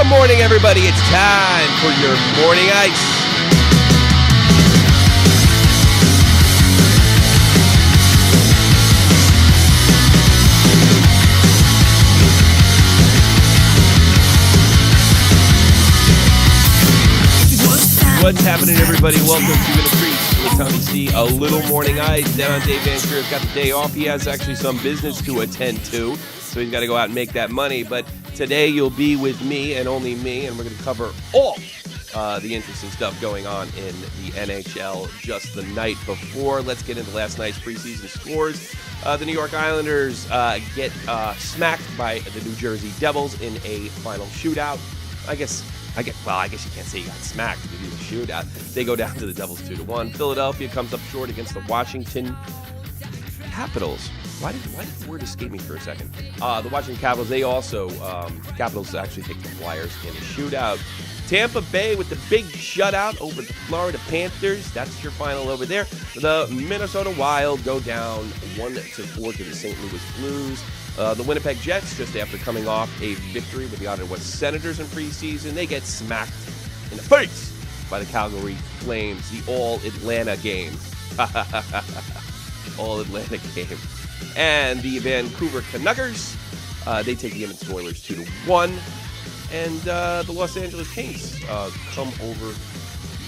Good morning, everybody. It's time for your morning ice. What's happening, everybody? Welcome to the Crease with Tommy C. A little morning ice. Down on Dave Van Schuur's got the day off. He has actually some business to attend to, so he's got to go out and make that money. But today you'll be with me and only me, and we're going to cover all the interesting stuff going on in the NHL just the night before. Let's get into last night's preseason scores. The New York Islanders get smacked by the New Jersey Devils in a final shootout. I guess you can't say you got smacked if you do a shootout. They go down to the Devils 2-1. Philadelphia comes up short against the Washington Capitals. Why did the word escape me for a second? The Washington Capitals, they also, Capitals actually take the Flyers in a shootout. Tampa Bay with the big shutout over the Florida Panthers. That's your final over there. The Minnesota Wild go down 1-4 to the St. Louis Blues. The Winnipeg Jets, just after coming off a victory with the Ottawa Senators in preseason, they get smacked in the face by the Calgary Flames, the All-Atlanta game. All-Atlanta game. And the Vancouver Canuckers, they take the Edmonton Oilers 2-1. And the Los Angeles Kings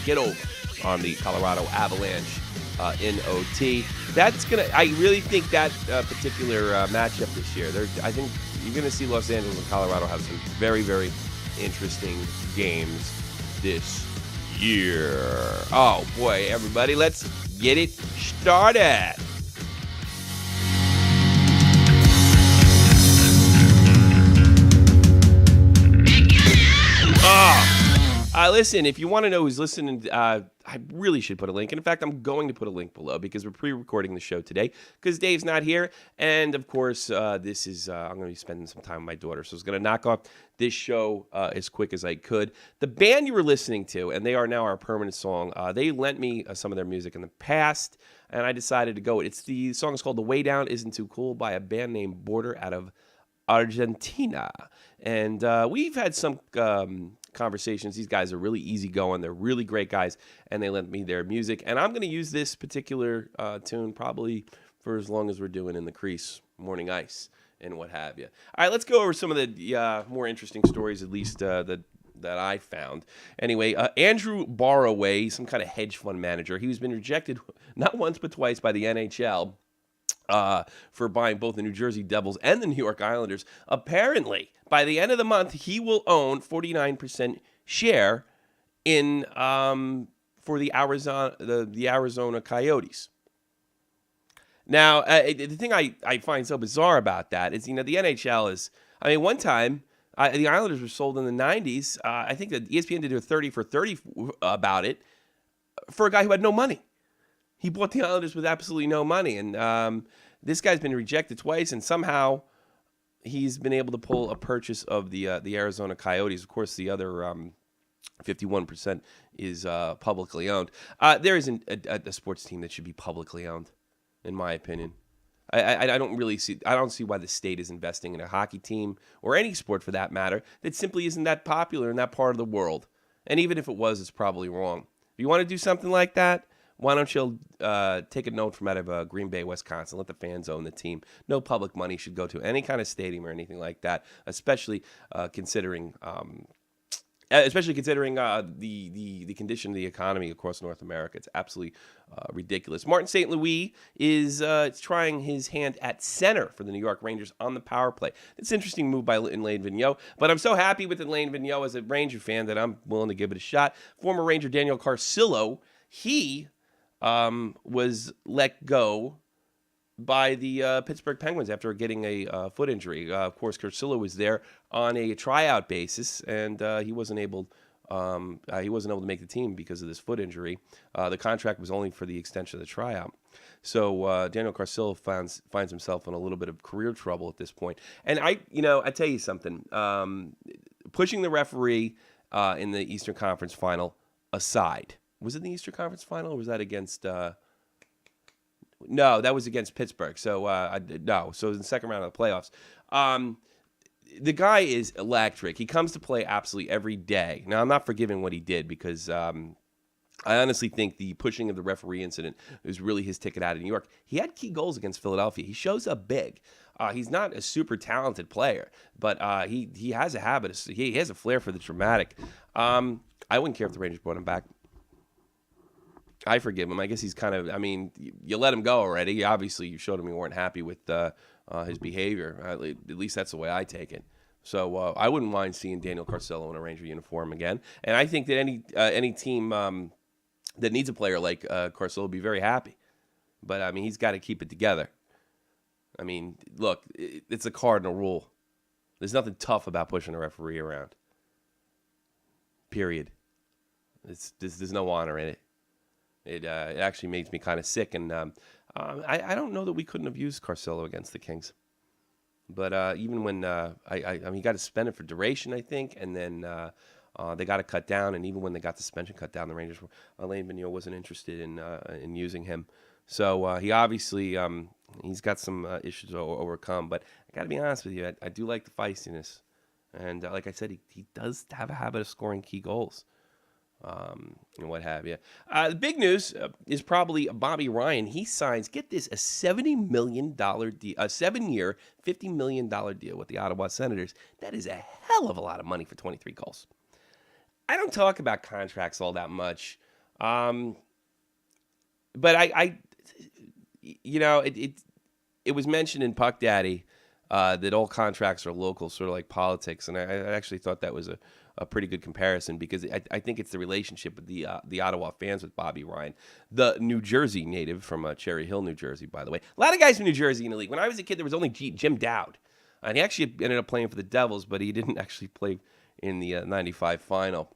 get over on the Colorado Avalanche in OT. I really think that particular matchup this year, I think you're going to see Los Angeles and Colorado have some very, very interesting games this year. Oh, boy, everybody, let's get it started. Listen, if you want to know who's listening, I really should put a link. And in fact, I'm going to put a link below because we're pre-recording the show today because Dave's not here. And of course, I'm going to be spending some time with my daughter. So I was going to knock off this show as quick as I could. The band you were listening to, and they are now our permanent song, they lent me some of their music in the past, and I decided to go. The song is called The Way Down Isn't Too Cool by a band named Border out of Argentina. And we've had some conversations. These guys are really easygoing. They're really great guys, and they lent me their music. And I'm going to use this particular tune probably for as long as we're doing In the Crease, Morning Ice, and what have you. All right, let's go over some of the more interesting stories, at least that I found. Anyway, Andrew Borroway, some kind of hedge fund manager, he's been rejected not once but twice by the NHL for buying both the New Jersey Devils and the New York Islanders. Apparently, by the end of the month, he will own 49% share in for the Arizona Coyotes. Now, the thing I find so bizarre about that is, the NHL is, one time, the Islanders were sold in the 90s. I think that ESPN did a 30 for 30 about it for a guy who had no money. He bought the Islanders with absolutely no money, and this guy's been rejected twice, and somehow he's been able to pull a purchase of the Arizona Coyotes. Of course, the other 51% is publicly owned. There isn't a sports team that should be publicly owned, in my opinion. I don't see why the state is investing in a hockey team or any sport for that matter that simply isn't that popular in that part of the world. And even if it was, it's probably wrong. If you want to do something like that, why don't you take a note from out of Green Bay, Wisconsin? Let the fans own the team. No public money should go to any kind of stadium or anything like that, especially considering the condition of the economy across North America. It's absolutely ridiculous. Martin St. Louis is trying his hand at center for the New York Rangers on the power play. It's an interesting move by Alain Vigneault, but I'm so happy with Alain Vigneault as a Ranger fan that I'm willing to give it a shot. Former Ranger Daniel Carcillo, he was let go by the Pittsburgh Penguins after getting a foot injury. Of course, Carcillo was there on a tryout basis, and he wasn't able to make the team because of this foot injury. The contract was only for the extension of the tryout. So Daniel Carcillo finds himself in a little bit of career trouble at this point. And I tell you something. Pushing the referee in the Eastern Conference Final aside. Was it the Eastern Conference Final, or was that against No, that was against Pittsburgh. So no. So it was in the second round of the playoffs. the guy is electric. He comes to play absolutely every day. Now, I'm not forgiving what he did because I honestly think the pushing of the referee incident is really his ticket out of New York. He had key goals against Philadelphia. He shows up big. He's not a super talented player, but he has a habit. He has a flair for the dramatic. I wouldn't care if the Rangers brought him back. I forgive him. I guess he's kind of, I mean, you let him go already. Obviously, you showed him you weren't happy with his behavior. At least that's the way I take it. So I wouldn't mind seeing Daniel Carcillo in a Ranger uniform again. And I think that any team that needs a player like Carcillo will be very happy. But, I mean, he's got to keep it together. I mean, look, it's a cardinal rule. There's nothing tough about pushing a referee around. Period. There's no honor in it. It actually makes me kind of sick. And I don't know that we couldn't have used Carcillo against the Kings. But even when I mean, he got suspended for duration, I think, and then they got it cut down. And even when they got the suspension cut down, the Rangers, Alain Vigneault wasn't interested in using him. So he obviously he's got some issues to overcome. But I got to be honest with you, I do like the feistiness, and like I said, he does have a habit of scoring key goals. And what have you. The big news is probably Bobby Ryan. He signs, get this, a $70 million deal, a 7-year, $50 million deal with the Ottawa Senators. That is a hell of a lot of money for 23 goals. I don't talk about contracts all that much, but I you know, it was mentioned in Puck Daddy that all contracts are local, sort of like politics, and I actually thought that was a pretty good comparison because I think it's the relationship with the Ottawa fans with Bobby Ryan, the New Jersey native from Cherry Hill, New Jersey, by the way. A lot of guys from New Jersey in the league. When I was a kid, there was only Jim Dowd, and he actually ended up playing for the Devils, but he didn't actually play in the 95 final.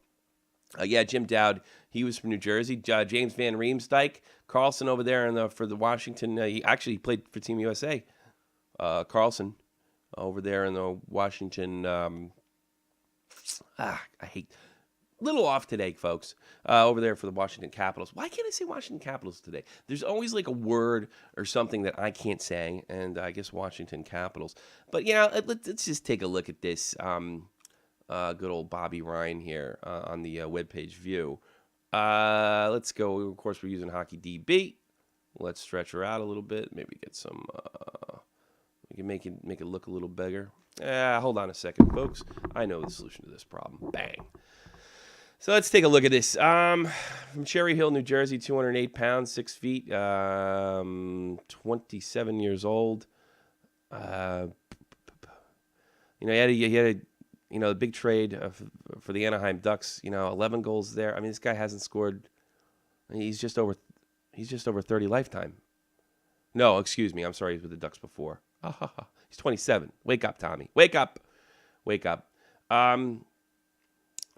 Jim Dowd, he was from New Jersey. James Van Riemsdyk, Carlson over there for the Washington. He actually played for Team USA. Carlson over there in the Washington. I hate. Little off today, folks. Over there for the Washington Capitals. Why can't I say Washington Capitals today? There's always like a word or something that I can't say, and I guess Washington Capitals. But let's just take a look at this. Good old Bobby Ryan here on the webpage view. Let's go. Of course, we're using Hockey DB. Let's stretch her out a little bit. Maybe get some. We can make it look a little bigger. Hold on a second, folks. I know the solution to this problem. Bang. So let's take a look at this. From Cherry Hill, New Jersey, 208 pounds, 6 feet, 27 years old. He had a big trade for the Anaheim Ducks. 11 goals there. I mean, this guy hasn't scored. He's just over 30 lifetime. No, excuse me. I'm sorry. He was with the Ducks before. He's 27. Wake up, Tommy. Wake up. I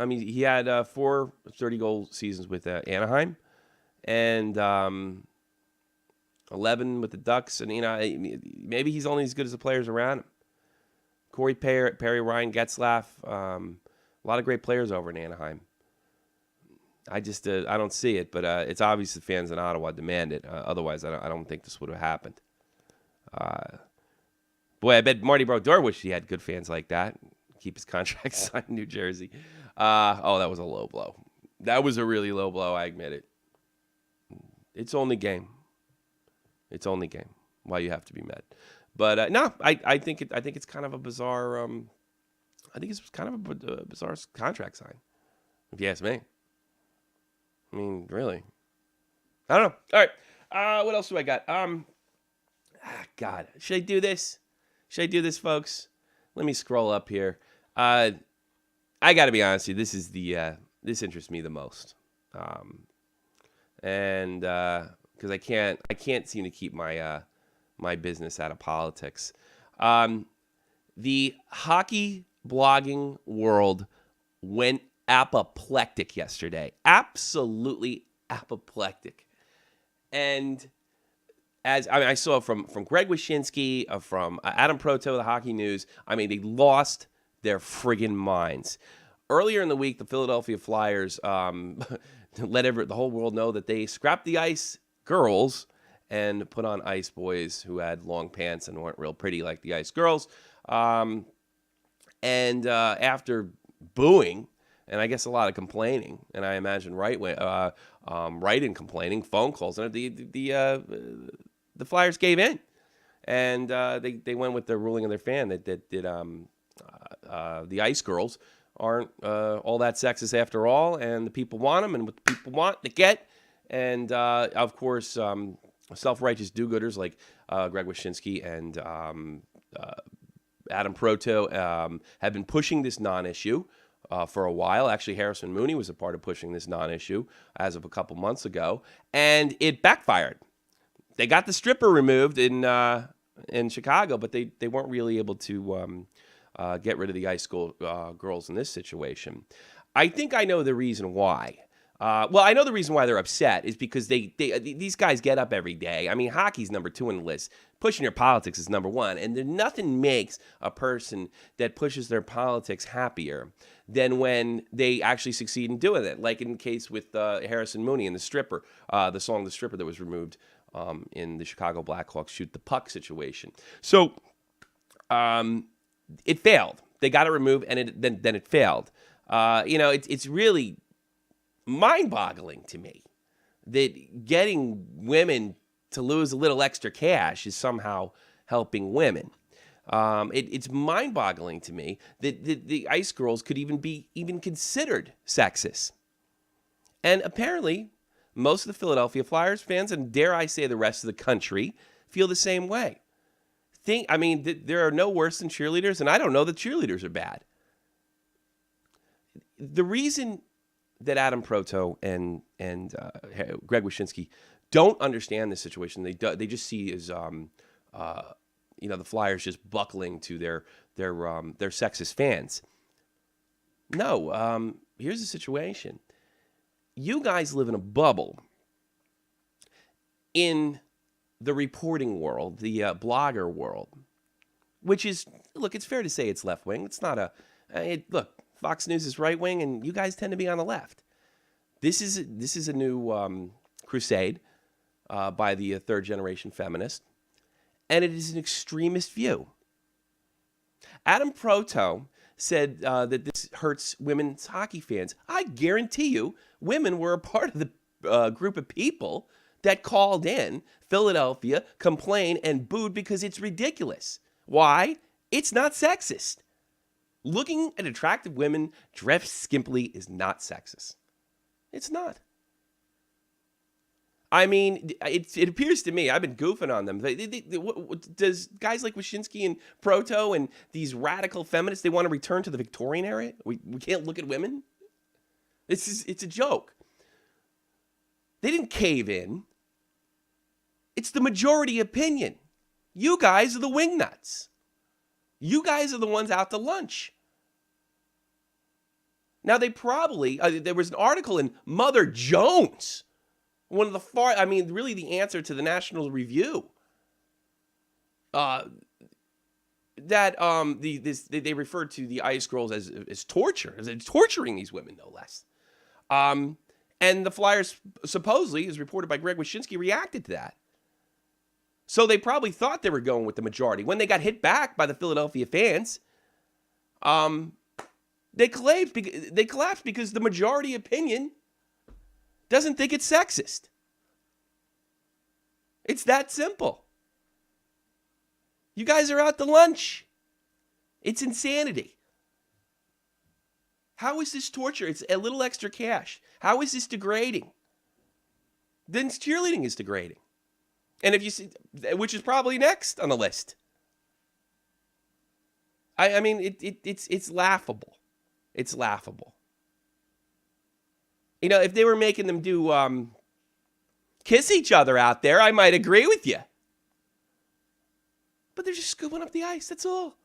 mean, he had 4 30-goal seasons with Anaheim and 11 with the Ducks. And, maybe he's only as good as the players around him. Corey Perry, Ryan Getzlaff, a lot of great players over in Anaheim. I just I don't see it, but it's obvious the fans in Ottawa demand it. Otherwise, I don't think this would have happened. Boy, I bet Marty Brodeur wished he had good fans like that. Keep his contract signed in New Jersey. That was a low blow. That was a really low blow, I admit it. It's only game. Why you have to be mad? But no, I think it's kind of a bizarre. I think it's kind of a bizarre contract sign, if you ask me. I mean, really. I don't know. All right. What else do I got? God, should I do this? Folks? Let me scroll up here. I got to be honest with you. This is this interests me the most, and because I can't seem to keep my my business out of politics. The hockey blogging world went apoplectic yesterday. Absolutely apoplectic. And I saw from Greg Wyshynski, from Adam Proto, the Hockey News, they lost their friggin' minds. Earlier in the week, the Philadelphia Flyers let the whole world know that they scrapped the ice girls and put on ice boys who had long pants and weren't real pretty like the ice girls. And after booing, and I guess a lot of complaining, and I imagine write-in complaining, phone calls, and the Flyers gave in, and they went with the ruling of their fan that the Ice Girls aren't all that sexist after all, and the people want them, and what the people want, they get. And, of course, self-righteous do-gooders like Greg Wyshynski and Adam Proto have been pushing this non-issue for a while. Actually, Harrison Mooney was a part of pushing this non-issue as of a couple months ago, and it backfired. They got the stripper removed in Chicago, but they weren't really able to get rid of the Ice Girls in this situation. I think I know the reason why. Well, I know the reason why they're upset is because these guys get up every day. I mean, hockey's number 2 on the list. Pushing your politics is number 1. And nothing makes a person that pushes their politics happier than when they actually succeed in doing it. Like in the case with Harrison Mooney and the stripper, the song "The Stripper" that was removed in the Chicago Blackhawks shoot the puck situation. So it failed. They got it removed, and then it failed. It's really mind-boggling to me that getting women to lose a little extra cash is somehow helping women. It's mind-boggling to me that the Ice Girls could even be considered sexist. And apparently, most of the Philadelphia Flyers fans, and dare I say the rest of the country, feel the same way. There are no worse than cheerleaders, and I don't know that cheerleaders are bad. The reason that Adam Proto and Greg Wyshynski don't understand this situation, they just see as the Flyers just buckling to their sexist fans. No, here's the situation. You guys live in a bubble in the reporting world, the blogger world, which is, look, it's fair to say it's left-wing. It's not look, Fox News is right-wing, and you guys tend to be on the left. This is a new crusade by the third-generation feminist, and it is an extremist view. Adam Proto said that this hurts women's hockey fans. I guarantee you women were a part of the group of people that called in Philadelphia, complained, and booed because it's ridiculous. Why? It's not sexist. Looking at attractive women dressed skimpily is not sexist. It's not. I mean, it appears to me, I've been goofing on them. Does guys like Wyshynski and Proto and these radical feminists, they want to return to the Victorian era? We can't look at women? It's a joke. They didn't cave in. It's the majority opinion. You guys are the wingnuts. You guys are the ones out to lunch. Now, they probably, there was an article in Mother Jones, one of the really the answer to the National Review, that they referred to the Ice Girls as torture, as torturing these women, no less. And the Flyers, supposedly, as reported by Greg Wyshynski, reacted to that. So they probably thought they were going with the majority. When they got hit back by the Philadelphia fans, they collapsed because the majority opinion doesn't think it's sexist. It's that simple. You guys are out to lunch. It's insanity. How is this torture? It's a little extra cash. How is this degrading? Then cheerleading is degrading. And if you see, which is probably next on the list. I mean, it's laughable. It's laughable. You know, if they were making them do kiss each other out there, I might agree with you. But they're just scooping up the ice, that's all.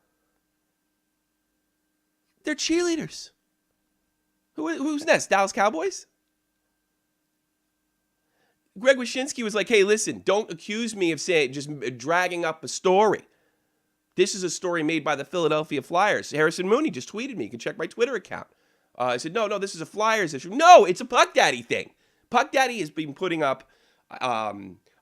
They're cheerleaders. Who's next? Dallas Cowboys? Greg Wyshynski was like, hey, listen, don't accuse me of just dragging up a story. This is a story made by the Philadelphia Flyers. Harrison Mooney just tweeted me. You can check my Twitter account. I said, no, this is a Flyers issue. No, it's a Puck Daddy thing. Puck Daddy has been putting up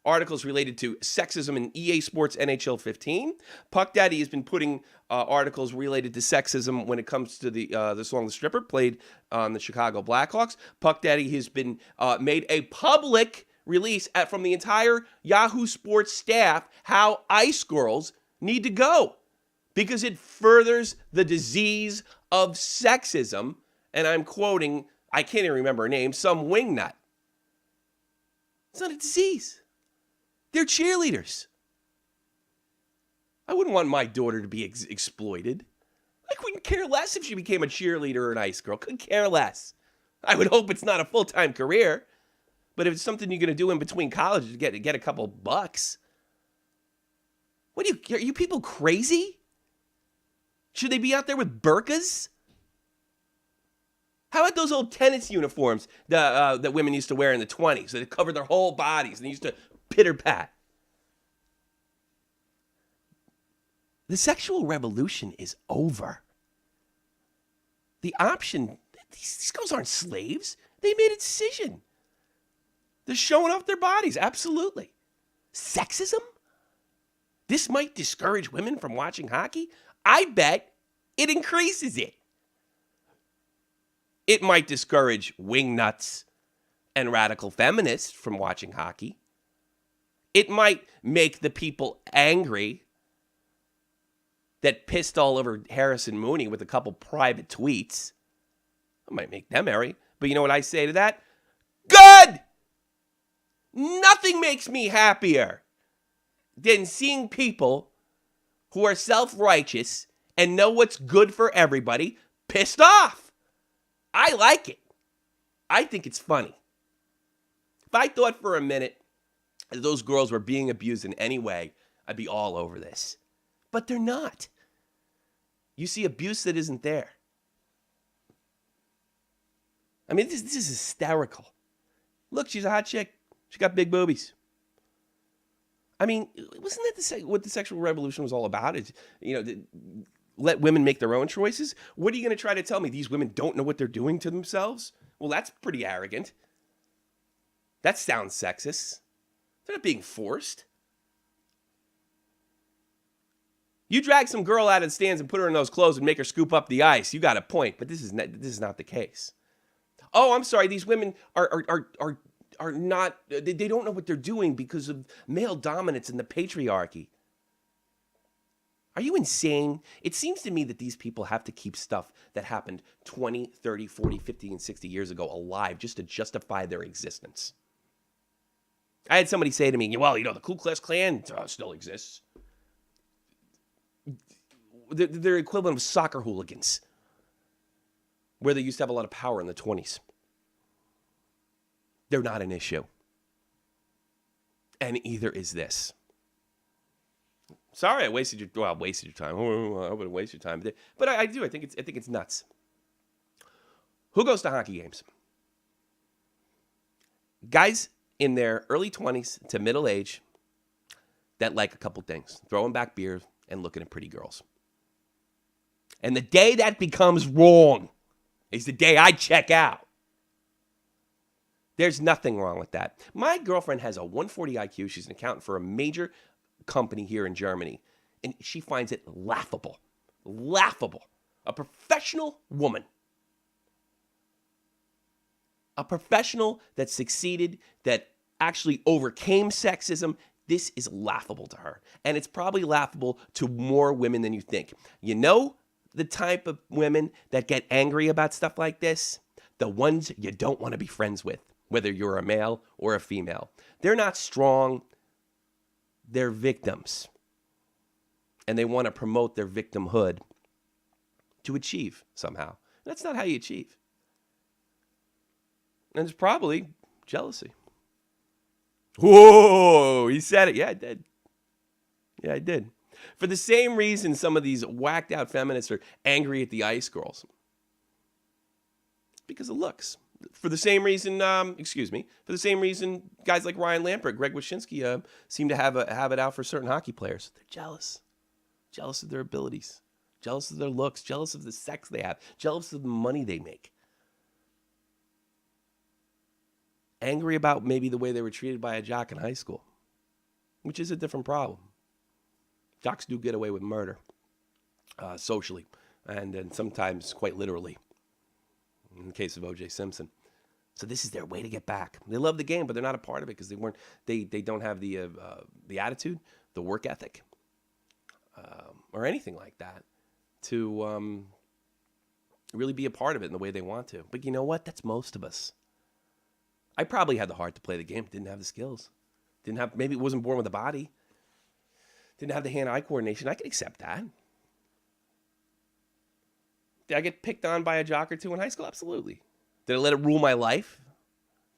articles related to sexism in EA Sports NHL 15. Puck Daddy has been putting articles related to sexism when it comes to the song "The Stripper" played on the Chicago Blackhawks. Puck Daddy has been made a public release from the entire Yahoo Sports staff how ice girls need to go because it furthers the disease of sexism. And I'm quoting, I can't even remember her name, some wingnut. It's not a disease. They're cheerleaders. I wouldn't want my daughter to be exploited. I couldn't care less if she became a cheerleader or an ice girl. Couldn't care less. I would hope it's not a full-time career. But if it's something you're going to do in between college to get a couple bucks. What are you people crazy? Should they be out there with burqas? How about those old tennis uniforms that women used to wear in the 20s? That covered their whole bodies and they used to pitter-pat. The sexual revolution is over. The option, these girls aren't slaves. They made a decision. They're showing off their bodies, absolutely. Sexism? This might discourage women from watching hockey? I bet it increases it. It might discourage wingnuts and radical feminists from watching hockey. It might make the people angry that pissed all over Harrison Mooney with a couple private tweets. It might make them angry. But you know what I say to that? Good! Nothing makes me happier than seeing people who are self-righteous and know what's good for everybody pissed off. I like it. I think it's funny. If I thought for a minute that those girls were being abused in any way, I'd be all over this. But they're not. You see abuse that isn't there. I mean, this is hysterical. Look, she's a hot chick. She got big boobies. I mean, wasn't that what the sexual revolution was all about? Is, let women make their own choices? What are you going to try to tell me? These women don't know what they're doing to themselves? Well, that's pretty arrogant. That sounds sexist. They're not being forced. You drag some girl out of the stands and put her in those clothes and make her scoop up the ice. You got a point, but this is not the case. Oh, I'm sorry. These women are not, they don't know what they're doing because of male dominance and the patriarchy. Are you insane? It seems to me that these people have to keep stuff that happened 20, 30, 40, 50, and 60 years ago alive just to justify their existence. I had somebody say to me, well, the Ku Klux Klan still exists. They're equivalent of soccer hooligans, where they used to have a lot of power in the 20s. They're not an issue. And either is this. Sorry, I wasted your time. I would waste your time. But I do. I think it's nuts. Who goes to hockey games? Guys in their early 20s to middle age that like a couple things. Throwing back beers and looking at pretty girls. And the day that becomes wrong is the day I check out. There's nothing wrong with that. My girlfriend has a 140 IQ. She's an accountant for a major company here in Germany. And she finds it laughable. Laughable. A professional woman. A professional that succeeded, that actually overcame sexism. This is laughable to her. And it's probably laughable to more women than you think. You know the type of women that get angry about stuff like this? The ones you don't want to be friends with, whether you're a male or a female. They're not strong. They're victims. And they want to promote their victimhood to achieve somehow. That's not how you achieve. And it's probably jealousy. Whoa, he said it. Yeah, I did. Yeah, I did. For the same reason some of these whacked out feminists are angry at the ice girls. Because of looks. For the same reason, for the same reason guys like Ryan Lampert, Greg Wyshynski seem to have it out for certain hockey players. They're jealous. Jealous of their abilities. Jealous of their looks. Jealous of the sex they have. Jealous of the money they make. Angry about maybe the way they were treated by a jock in high school. which is a different problem. Jocks do get away with murder, socially, and then sometimes quite literally, in the case of O.J. Simpson. So this is their way to get back. They love the game, but they're not a part of it because they don't have the attitude, the work ethic, or anything like that to really be a part of it in the way they want to. But you know what? That's most of us. I probably had the heart to play the game, didn't have the skills. Maybe it wasn't born with a body. Didn't have the hand-eye coordination. I could accept that. Did I get picked on by a jock or two in high school? Absolutely. Did I let it rule my life?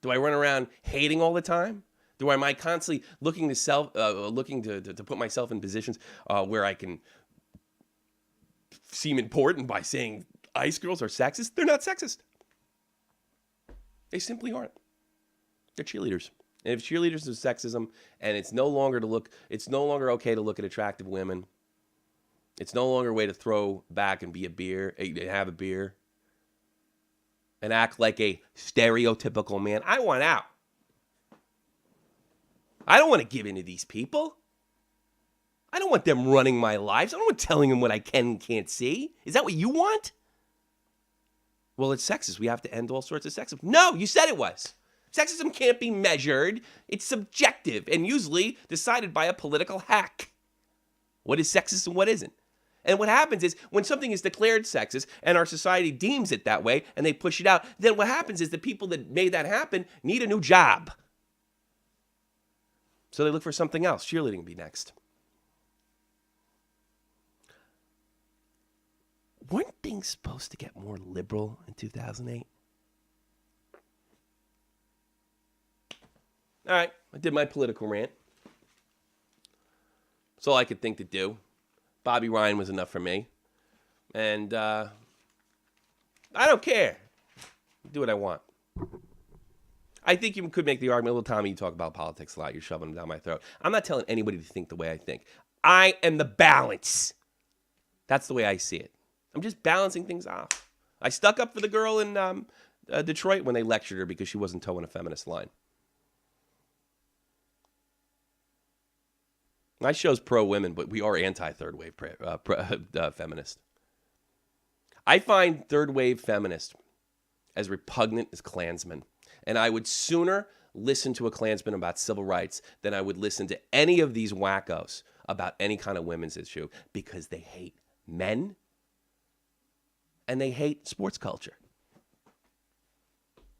Do I run around hating all the time? Am I constantly looking to put myself in positions where I can seem important by saying ice girls are sexist? They're not sexist. They simply aren't. They're cheerleaders. And if cheerleaders is sexism, and it's no longer okay to look at attractive women. It's no longer a way to throw back and have a beer, and act like a stereotypical man. I want out. I don't want to give in to these people. I don't want them running my lives. I don't want telling them what I can and can't see. Is that what you want? Well, it's sexist. We have to end all sorts of sexism. No, you said it was. Sexism can't be measured. It's subjective and usually decided by a political hack. What is sexist and what isn't? And what happens is when something is declared sexist and our society deems it that way and they push it out, then what happens is the people that made that happen need a new job. So they look for something else. Cheerleading would be next. Weren't things supposed to get more liberal in 2008? All right, I did my political rant. That's all I could think to do. Bobby Ryan was enough for me. And I don't care. Do what I want. I think you could make the argument, well, Tommy, you talk about politics a lot. You're shoving them down my throat. I'm not telling anybody to think the way I think. I am the balance. That's the way I see it. I'm just balancing things off. I stuck up for the girl in Detroit when they lectured her because she wasn't towing a feminist line. My show's pro-women, but we are anti-third wave feminist. I find third wave feminists as repugnant as Klansmen. And I would sooner listen to a Klansman about civil rights than I would listen to any of these wackos about any kind of women's issue because they hate men and they hate sports culture.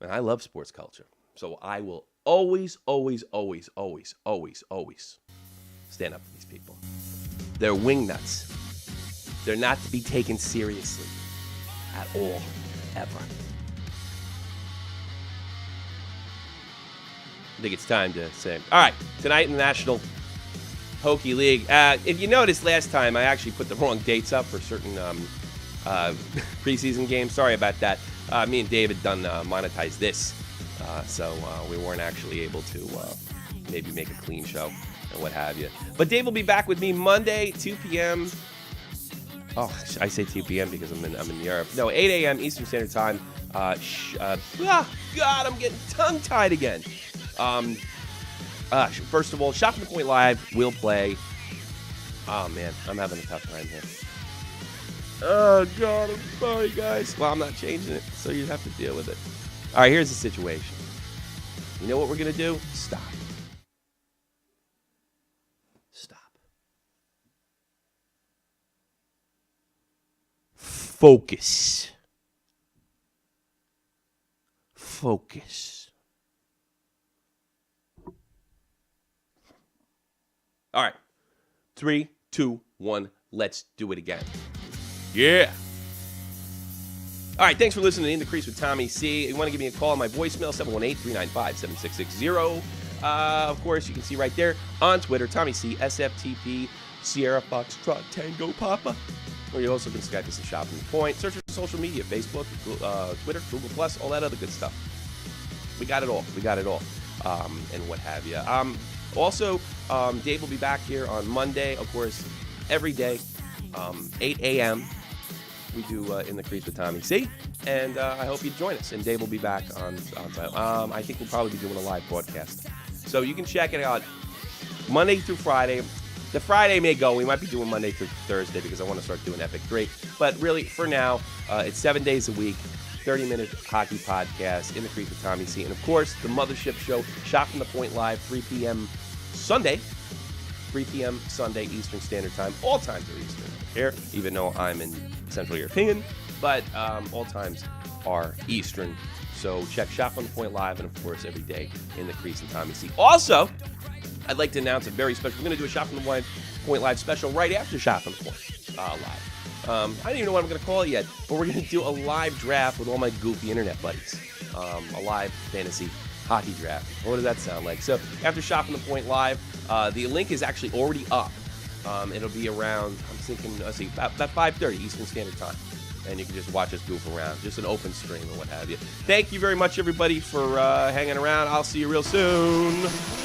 And I love sports culture. So I will always, always, always, always, always, always stand up for these people. They're wingnuts. They're not to be taken seriously at all, ever. I think it's time to say, all right, tonight in the National Hockey League. If you noticed last time, I actually put the wrong dates up for certain preseason games. Sorry about that. Me and David done monetize this, so we weren't actually able to maybe make a clean show and what have you. But Dave will be back with me Monday, 2 p.m. Oh, I say 2 p.m. because I'm in Europe. No, 8 a.m. Eastern Standard Time. God, I'm getting tongue-tied again. First of all, Shot from the Point Live will play. Oh, man, I'm having a tough time here. Oh, God, I'm sorry, guys. Well, I'm not changing it, so you have to deal with it. All right, here's the situation. You know what we're going to do? Stop. Focus. All right. 3, 2, 1. Let's do it again. Yeah. All right. Thanks for listening to In the Crease with Tommy C. You want to give me a call on my voicemail, 718-395-7660. Of course, you can see right there on Twitter, Tommy C, SFTP, Sierra Foxtrot Tango Papa. Or you also can Skype us at Shot from the Point. Search for social media, Facebook, Twitter, Google+, all that other good stuff. We got it all. And what have you. Also, Dave will be back here on Monday, of course, every day, 8 a.m. We do In the Crease with Tommy C. And I hope you join us. And Dave will be back on I think we'll probably be doing a live broadcast. So you can check it out Monday through Friday. The Friday may go. We might be doing Monday through Thursday because I want to start doing Epic 3. But really, for now, it's 7 days a week, 30-minute hockey podcast in the Creek with Tommy C. And, of course, the Mothership Show, Shot from the Point Live, 3 p.m. Sunday. 3 p.m. Sunday, Eastern Standard Time. All times are Eastern here, even though I'm in Central European. But all times are Eastern. So check Shot from the Point Live and, of course, every day in the Crease and Tommy C. Also, I'd like to announce a very special. We're going to do a Shot from the Point Live special right after Shot from the Point Live. I don't even know what I'm going to call it yet, but we're going to do a live draft with all my goofy internet buddies. A live fantasy hockey draft. What does that sound like? So after Shot from the Point Live, the link is actually already up. It'll be around, I'm thinking, let's see, about 5:30 Eastern Standard Time. And you can just watch us goof around. Just an open stream or what have you. Thank you very much, everybody, for hanging around. I'll see you real soon.